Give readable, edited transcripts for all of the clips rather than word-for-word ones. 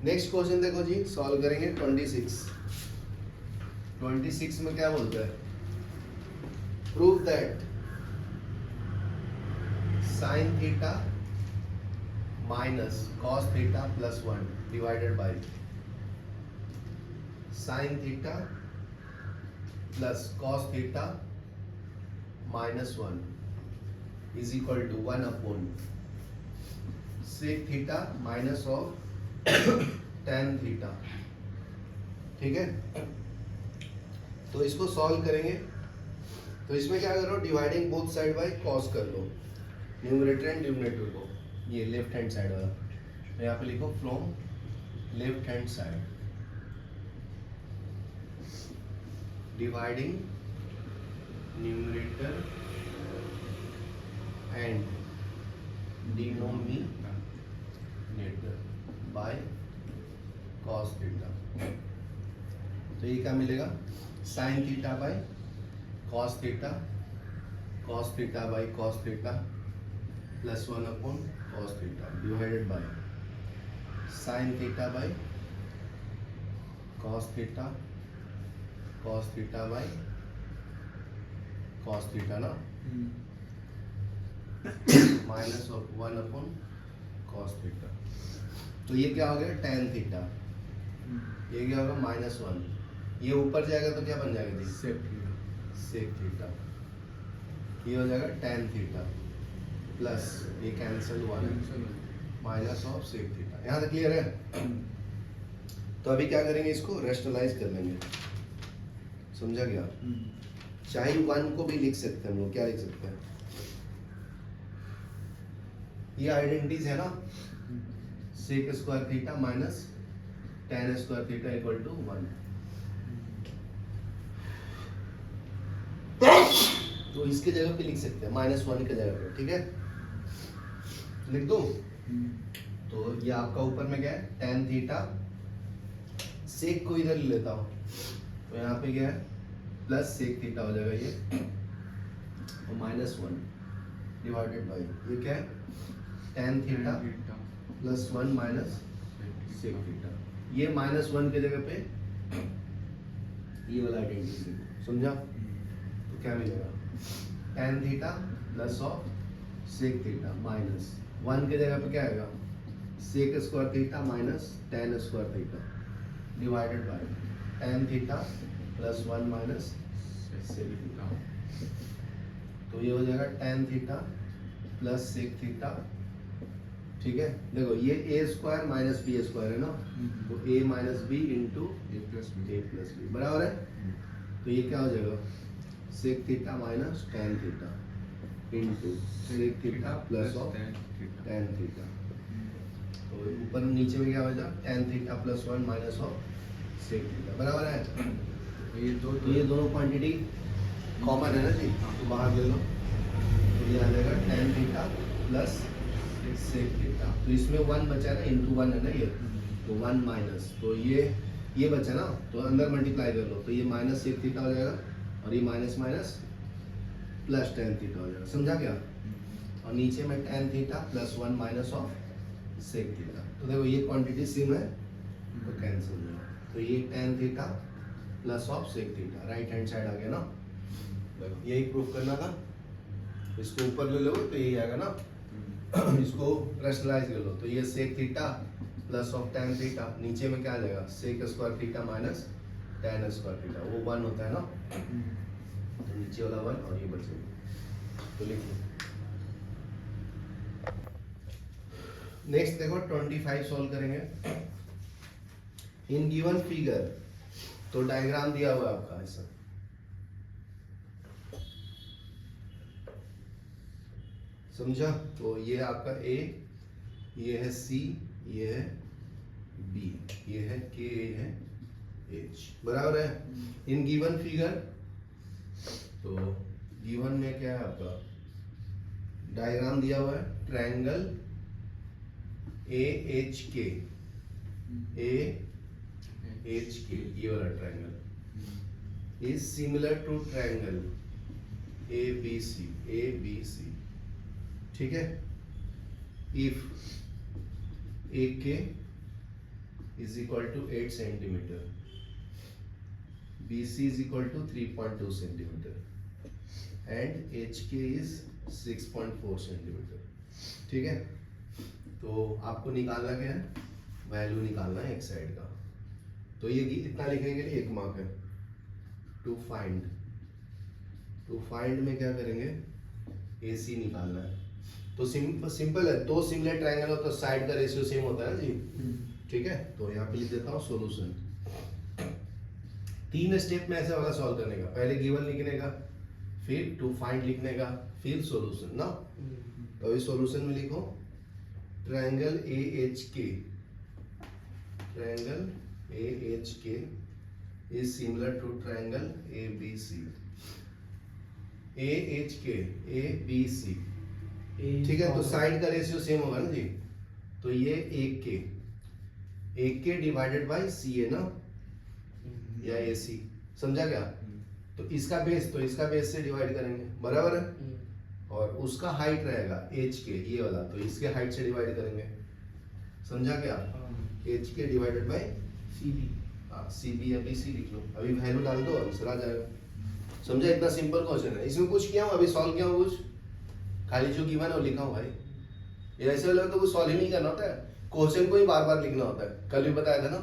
Next question देखो जी, solve करेंगे 26। 26 में क्या बोलता है? Prove that sine theta minus cos theta plus 1 divided by sine theta plus cos theta minus 1 is equal to 1 upon sec theta minus of tan theta. ठीक है, तो इसको सॉल्व करेंगे। तो इसमें क्या करो, dividing both side by cos कर लो, न्यूमरेटर एंड डिनोमिनेटर को। ये लेफ्ट हैंड साइड वाला, तो यहाँ पे लिखो from left hand side dividing numerator and denominator by cos theta. तो ये क्या मिलेगा? Sine theta by cos theta, cos theta by cos theta plus 1 upon cos theta divided by sine theta by cos theta, cos theta by cos theta ना, minus of 1 upon cos theta. तो ये क्या हो गया? Tan theta. ये क्या होगा? Minus 1। ये ऊपर जाएगा तो क्या बन जाएगा जी? सेक थीटा। ये हो जाएगा टेन थीटा प्लस ये cancel 1 minus of sec theta. यहाँ तक क्लियर है? तो अभी क्या करेंगे, इसको रेशनलाइज कर लेंगे। समझा गया? चाहे 1 को भी लिख सकते हैं हम लोग। क्या लिख सकते हैं? ये आइडेंटिटीज है ना, sec square theta minus tan square theta equal to 1। तो इसके जगह पे लिख सकते हैं माइनस 1 के जगह पे। ठीक है, लिख दो। तो ये आपका ऊपर में क्या है? Tan theta. सेक को इधर ले लेता हूं, तो यहाँ पे क्या है? प्लस सेक थीटा हो जाएगा ये, और माइनस 1 डिवाइडेड बाई ये क्या है? Tan theta plus 1 minus sec theta. ये माइनस 1 के जगह पे ये वाला आइडेंटिटी लिखो। समझा? तो क्या मिलेगा? Tan theta plus of sec theta minus 1 के जगह पे क्या आएगा? Sec square theta minus tan square theta divided by tan theta plus 1 minus sec theta. तो ये हो जाएगा tan theta plus sec theta. ठीक है, देखो ये a square minus b square है ना, तो a minus b into a plus b बराबर है। तो ये क्या हो जाएगा? Sec theta minus tan theta into sec theta plus of tan theta. तो ऊपर नीचे में क्या हो जाएगा? Tan theta plus 1 minus of sec theta बराबर है। तो ये दोनों क्वांटिटी कॉमन है ना जी, तो बाहर ले लो। तो ये आ जाएगा tan theta plus sec theta. तो इसमें 1 बचा ना, इंटू 1 है ना ये, तो 1 माइनस, तो ये बचा ना, तो अंदर मल्टीप्लाई कर लो। तो ये माइनस सेक थीटा हो जाएगा, और ये minus minus plus tan theta हो जाएगा। समझा क्या? और नीचे में tan theta plus 1 minus of sec theta. तो देखो ये क्वांटिटी सेम है, तो कैंसिल हो जाएगा। तो ये tan theta plus of sec theta right hand side आ गया ना। देखो यही प्रूफ करना था। इसको ऊपर ले लो तो यही आएगा ना। इसको रेशनलाइज कर लो, तो ये sec theta plus of tan theta, नीचे में क्या आ जाएगा? Sec square theta minus tan square theta, वो 1 होता है ना, तो नीचे वाला 1 और ये बचेगा। तो लिखो। नेक्स्ट देखो 25 सॉल्व करेंगे। इन गिवन फिगर, तो डायग्राम दिया हुआ है आपका ऐसा, समझा? तो ये आपका ए, ये है सी, ये है बी, ये है के, ये है एच, बराबर है। इन गिवन फिगर, तो गिवन में क्या है आपका? डायग्राम दिया हुआ है ट्रायंगल ए एच के, ए एच के, ये वाला triangle is similar to triangle A B C, A B C. ठीक है, if A K is equal to 8 centimetre, BC is equal to 3.2 centimetre and HK is 6.4 centimetre. ठीक है, तो आपको निकालना क्या है, वैल्यू निकालना है एक साइड का। तो ये इतना लिखने के लिए 1 मार्क है। टू फाइंड में क्या करेंगे, AC निकालना है। तो सिंपल है, दो सिमिलर ट्रायंगल हो तो साइड का रेशियो सेम होता है ना जी। ठीक है, तो यहाँ पे लिख देता हूँ सॉल्यूशन। 3 स्टेप में ऐसा होगा सॉल्व करने का, पहले गिवन लिखने का, फिर टू फाइंड लिखने का, फिर सॉल्यूशन ना। तो अभी सॉल्यूशन में लिखो triangle AHK is similar to triangle ABC। ABC ठीक है, तो साइड का रेशियो सेम होगा ना जी। तो ये 1K डिवाइडेड बाय CA ना, या AC, समझा क्या। तो इसका बेस से डिवाइड करेंगे, बराबर है। और उसका हाइट रहेगा HK, ये वाला, तो इसके हाइट से डिवाइड करेंगे, समझा क्या। HK डिवाइडेड बाय CB या BC लिख लो, अभी वैल्यू डाल दो, आंसर आ जाएगा। समझा, इतना सिंपल क्वेश्चन है। इसमें कुछ किया हूँ, अभी सॉल्व किया हूँ, कुछ खाली जो गिवन है वो लिखा हूँ भाई। ये ऐसे वाला तो कुछ सॉल्व ही नहीं करना होता है, क्वेश्चन को ही बार बार लिखना होता है। कल भी बताया था ना,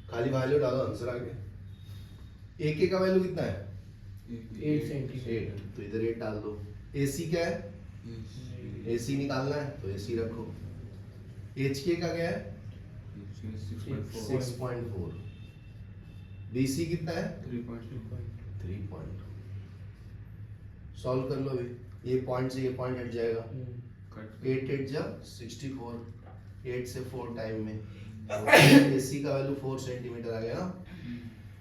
खाली वैल्यू डालो, आंसर आ गया। AK का वैल्यू कितना है, 8 सेंटीमीटर, तो इधर 8 डाल दो। AC क्या है, AC निकालना है तो AC रखो। HK का क्या है, 6.4। BC कितना है, 3.2। सॉल्व कर लो अभी, ये पॉइंट से ये पॉइंट हट जाएगा। 8 8 जा 64, 8 से 4 टाइम में AC का वैल्यू 4 सेंटीमीटर आ गया ना।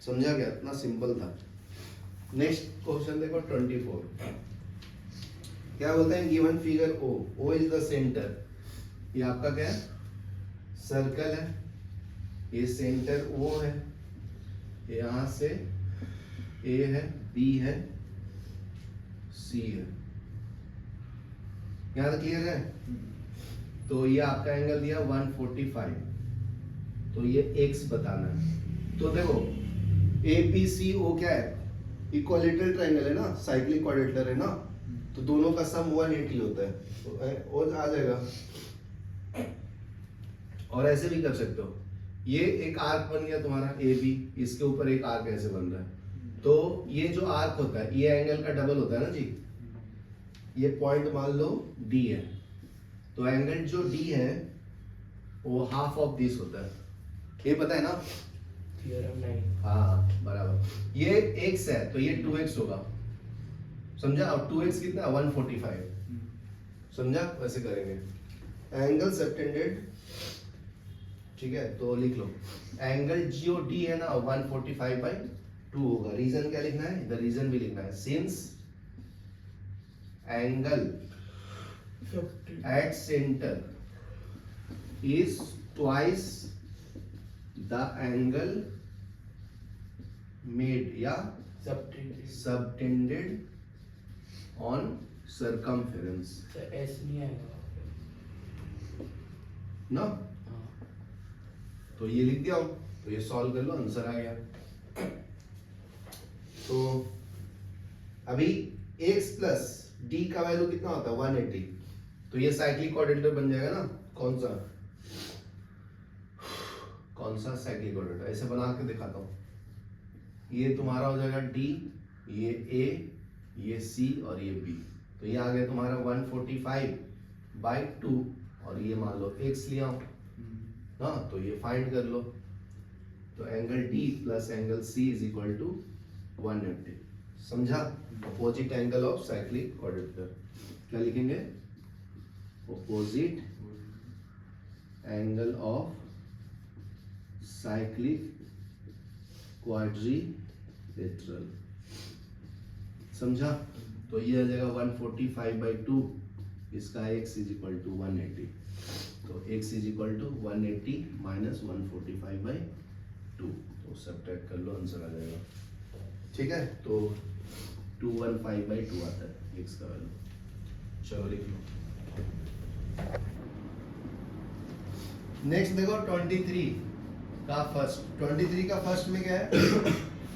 समझा क्या, इतना सिंपल था। नेक्स्ट क्वेश्चन देखो 24। क्या बोलते हैं, given figure O is the centre. ये आपका क्या है, सर्कल है, ये सेंटर O है, यहां से A है, B है, C है। यहां तक क्लियर है। तो ये आपका एंगल दिया 145, तो ये x बताना है। तो देखो ABCO क्या है, इक्विलेटरल ट्रायंगल है ना, साइक्लिक क्वाड्रिलेटरल है ना, तो दोनों का सम 180 होता है, तो और आ जाएगा। और ऐसे भी कर सकते हो, ये एक आर्क बन गया तुम्हारा AB, इसके ऊपर एक आर्क ऐसे बन रहा है, तो ये जो आर्क होता है ये एंगल का डबल होता है ना जी। ये पॉइंट मान लो D है, तो एंगल जो D है वो हाफ ऑफ दिस होता है, ये पता है ना, थ्योरम 9। हाँ बराबर। ये x है तो ये 2x होगा, समझा। और 2x कितना है, 145, समझा। वैसे करेंगे एंगल सबटेंडेड, ठीक है। तो लिख लो एंगल जो D है ना 145/2 होगा। रीजन क्या लिखना है, इधर रीजन भी लिखना है, since angle at centre is twice the angle made या subtended on circumference S नहीं आएगा ना। तो ये लिख दिया हूं, तो ये सॉल्व कर लो, आंसर आ गया। तो अभी x प्लस d का वैल्यू कितना होता है 180, तो ये साइक्लिक क्वाड्रिलेटरल बन जाएगा ना। कौन सा साइक्लिक क्वाड्रिलेटरल, ऐसे बना के दिखाता हूँ। ये तुम्हारा हो जाएगा D, ये A, ये C और ये B। तो ये आ गया तुम्हारा 145/2 और ये मान लो x लिया हूँ ना, तो ये फाइंड कर लो। तो angle D plus angle C is equal to 180, समझा। Opposite angle of cyclic quadrilateral क्या लिखेंगे, opposite angle of cyclic quadrilateral, समझा। तो ये आ जाएगा 145/2, इसका x इज इक्वल टू 180, तो x is equal to 180 minus 145/2, तो सब्ट्रैक्ट कर लो, आंसर आ जाएगा। ठीक है, तो 215/2 आता है x का वैल्यू। चलो लिख लो। नेक्स्ट देखो 23। का फर्स्ट 23 का फर्स्ट में क्या है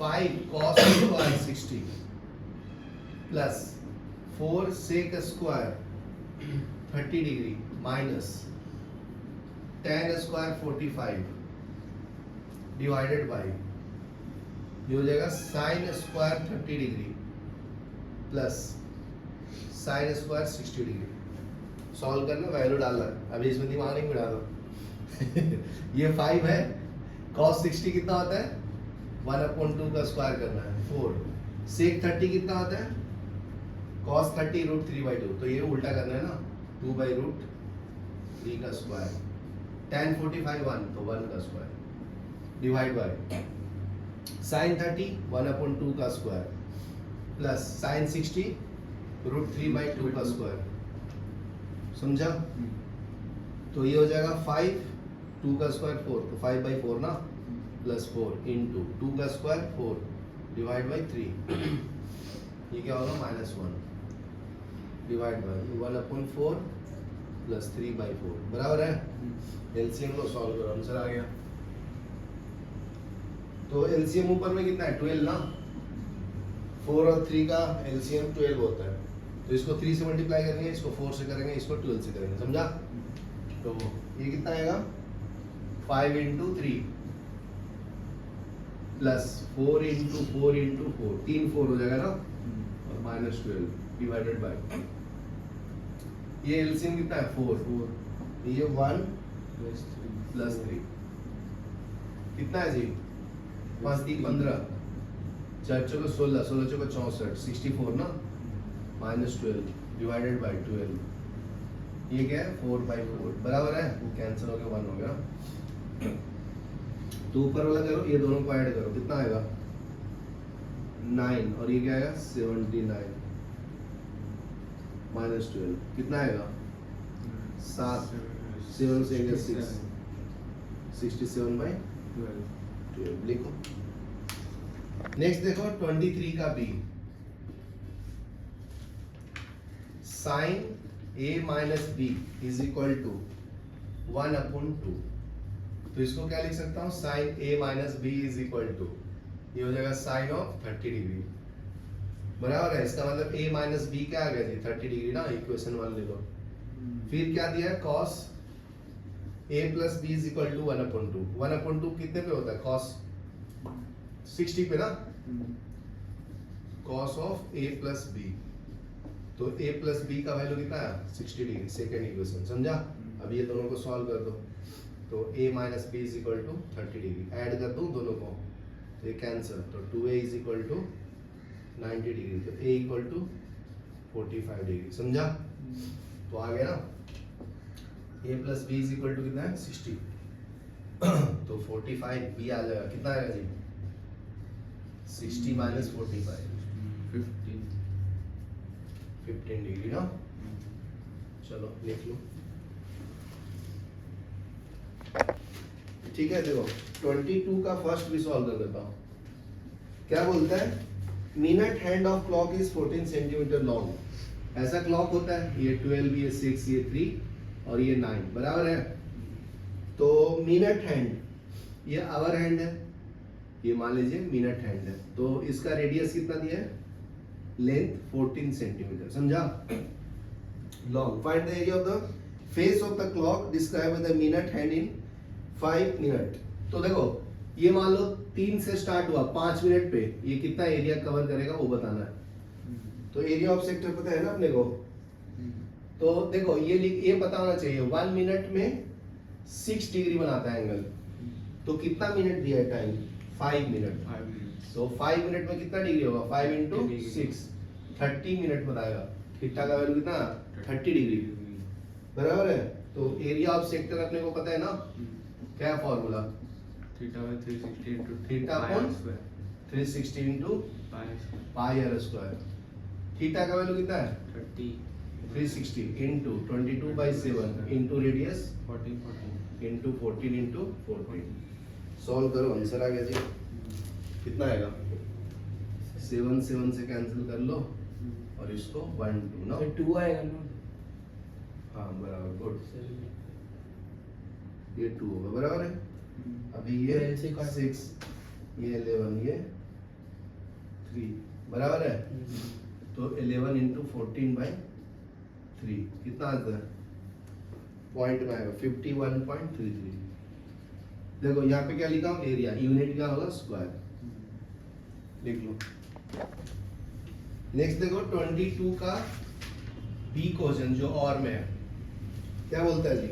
5 cos square 60 plus 4 sec square 30 degree minus tan square 45 divided by ये हो जाएगा sin square 30 degree plus sin square 60 degree. Solve करना, वैल्यू डालना, अभी इसमें दिमाग नहीं बिड़ाना। ये 5 है, cos 60 कितना होता है 1/2 का स्क्वायर करना है 4, sec 30 कितना होता है cos 30 √3/2, तो ये उल्टा करना है ना 2/√3 का स्क्वायर, tan 45 1 तो 1 का स्क्वायर डिवाइड बाय sin 30 1/2 का स्क्वायर प्लस sin 60 √3/2 का स्क्वायर। समझा? तो ये हो जाएगा 5 2 का स्क्वायर 4 तो 5/4 ना प्लस 4 इंटू 2 का स्क्वायर 4 डिवाइड बाय 3, ये क्या होगा -1 डिवाइड बाय 1/4 प्लस 3/4 बराबर है। एलसीएम को सॉल्व करो, आंसर आ गया। तो एलसीएम ऊपर में कितना है 12 ना, 4 और 3 का एलसीएम 12 होता है, तो इसको 3 से मल्टीप्लाई करेंगे, इसको 4 से करेंगे, इसको 12 से करेंगे। समझा? तो ये कितना आएगा 5 × 3 प्लस 4 × 4 × 4 3 4 हो जाएगा ना, और -12 डिवाइडेड बाय ये एलसीएम कितना है 4, ये 1 प्लस 3 कितना है जी 5 3 15 4 चौको 16 16 चौको 64 64 ना -12 डिवाइडेड बाय 12, ये क्या है 4/4 बराबर है, कैंसिल हो गया 1 हो गया। तो ऊपर वाला करो, ये दोनों को ऐड करो, कितना आएगा 9 और ये क्या आएगा 79 -12 कितना आएगा 7 7 से 6 67/12 लिखो। नेक्स्ट देखो 23 का b, sine a minus b is equal to 1/2, तो इसको क्या लिख सकता हूँ sine a minus b is equal to, ये हो जाएगा साइन ऑफ 30 डिग्री बराबर है। इसका मतलब a माइनस बी क्या आ गया जी 30 डिग्री ना, इक्वेशन 1 ले लो। फिर क्या दिया है cos a plus b is equal to 1/2, 1/2 कितने पे होता है cos 60 पे ना, cos of a plus b, तो a प्लस बी का वैल्यू कितना है 60 डिग्री, सेकेंड इक्वेशन। समझा? अब ये दोनों को सॉल्व कर दो, तो a minus b is equal to 30 degree, add कर दूं दोनों को, तो ये कैंसिल, तो 2a is equal to 90 degree, तो a इक्वल टू 45 डिग्री। समझा? तो आ गया ना, a plus b is equal to कितना है 60, तो 45 b आ जाएगा, कितना आएगा जी 60 माइनस 45 15 डिग्री ना। चलो लिख लो, ठीक है। देखो 22 का फर्स्ट भी सॉल्व कर देता हूँ। क्या बोलता है minute hand of clock is 14 centimetre long, ऐसा क्लॉक होता है, ये 12 ये 6 ये 3 और ये 9 बराबर है। तो मिनट हैंड ये आवर हैंड है, ये मान लीजिए मिनट हैंड है, तो इसका रेडियस कितना दिया है लेंथ 14 सेंटीमीटर। समझा? Long find the area of the face of the clock describe the minute hand in 5 minute. तो देखो ये मान लो 3 से स्टार्ट हुआ, 5 मिनट पे ये कितना एरिया कवर करेगा वो बताना है। तो एरिया ऑफ सेक्टर पता है ना अपने को, तो देखो ये पता होना चाहिए 1 मिनट में 6 डिग्री बनाता है एंगल, तो कितना मिनट दिया है टाइम 5 मिनट, तो 5 मिनट में कितना डिग्री होगा 5 × 6 30 मिनट बताएगा। थीटा का वैल्यू कितना 30 डिग्री बराबर है। तो एरिया ऑफ सेक्टर अपने को पता है ना, क्या formula theta by 360 into theta upon 360 into pi r square. Theta का वैल्यू कितना है 30 360 into 22/7 into radius 14 into 14 into 14। Solve करो, आंसर आ गया जी। कितना आएगा 7 7 से कैंसिल कर लो और इसको 1 2 ना, 2 आएगा ना, हाँ बराबर, गुड, ये 2 होगा बराबर है। अभी ये 12 से काट 6, ये 11, ये 3 बराबर है। तो 11 इंटू 14/3 कितना आता है? पॉइंट में आएगा 51.33। देखो यहाँ पे क्या लिखा हूँ, एरिया, यूनिट क्या होगा? स्क्वायर। लिख लो। नेक्स्ट देखो 22 का बी क्वेश्चन जो और में है, क्या बोलता है जी?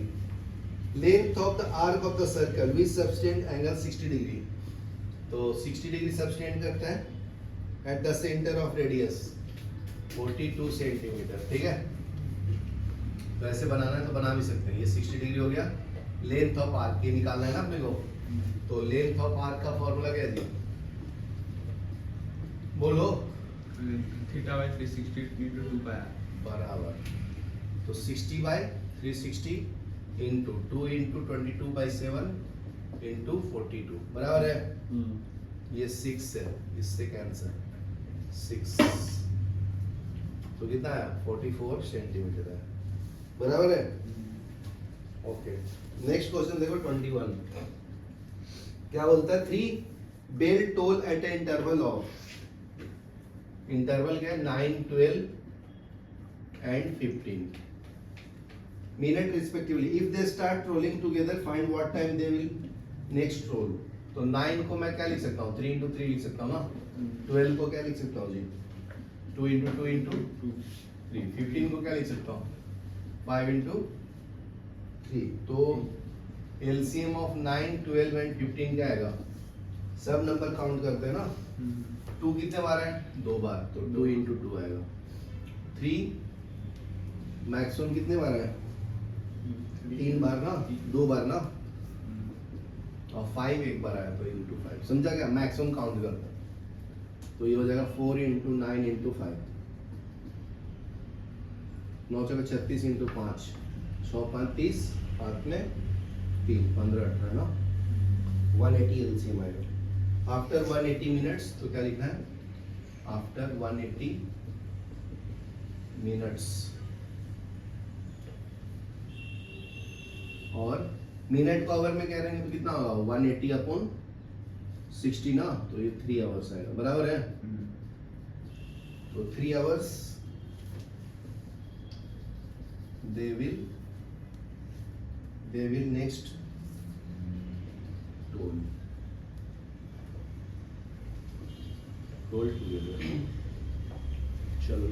Length of the arc of the circle which subtend angle 60 degree. तो 60 डिग्री सबटेंड करता है at the centre of radius 42 centimetre, ठीक है। तो ऐसे बनाना है तो बना भी सकते हैं। ये 60 डिग्री हो गया। लेंथ ऑफ आर्क ये निकालना है ना अपने को। तो लेंथ ऑफ आर्क का फॉर्मूला क्या है जी? बोलो। Theta by 360 into 2 pi r बराबर। तो 60/360 इंटू 2 इंटू 22/7 इंटू 42 बराबर है। ये 6 है, इससे कैंसर 6। तो कितना है? 44 सेंटीमीटर है, बराबर है। ओके, नेक्स्ट क्वेश्चन देखो 21। क्या बोलता है? 3 bell toll at a interval of, interval क्या है? 9, 12 and 15 minute respectively. If they start rolling together find what time they will next roll. तो 9 को मैं क्या लिख सकता हूँ? 3 into 3 लिख सकता हूँ ना। 12 को क्या लिख सकता हूँ जी? 2 into 2 into 3। 15 को क्या लिख सकता हूँ? 5 into 3। तो LCM ऑफ 9, 12 एंड 15 क्या आएगा? सब नंबर काउंट करते हैं ना। 2 कितने बार है? 2 बार, तो 2 into 2 आएगा। 3 मैक्सिमम कितने बार है? 3 बार ना, 2 बार ना। और 5 एक बार आया तो into 5, समझा क्या? मैक्सिमम काउंट करता है। तो ये हो जाएगा 4 into 9 into 5, 9 चौके 36 into 5, 6 5 30, 5 में 3, 15 18 ना। 180 LCM आएगा। आफ्टर 180 मिनट्स, तो क्या लिखना है? After 180 minutes. और मिनट को आवर में कह रहे हैं तो कितना होगा? 180/60 ना। तो ये 3 आवर्स आएगा, बराबर है। तो 3 hours they will next toll together। चलो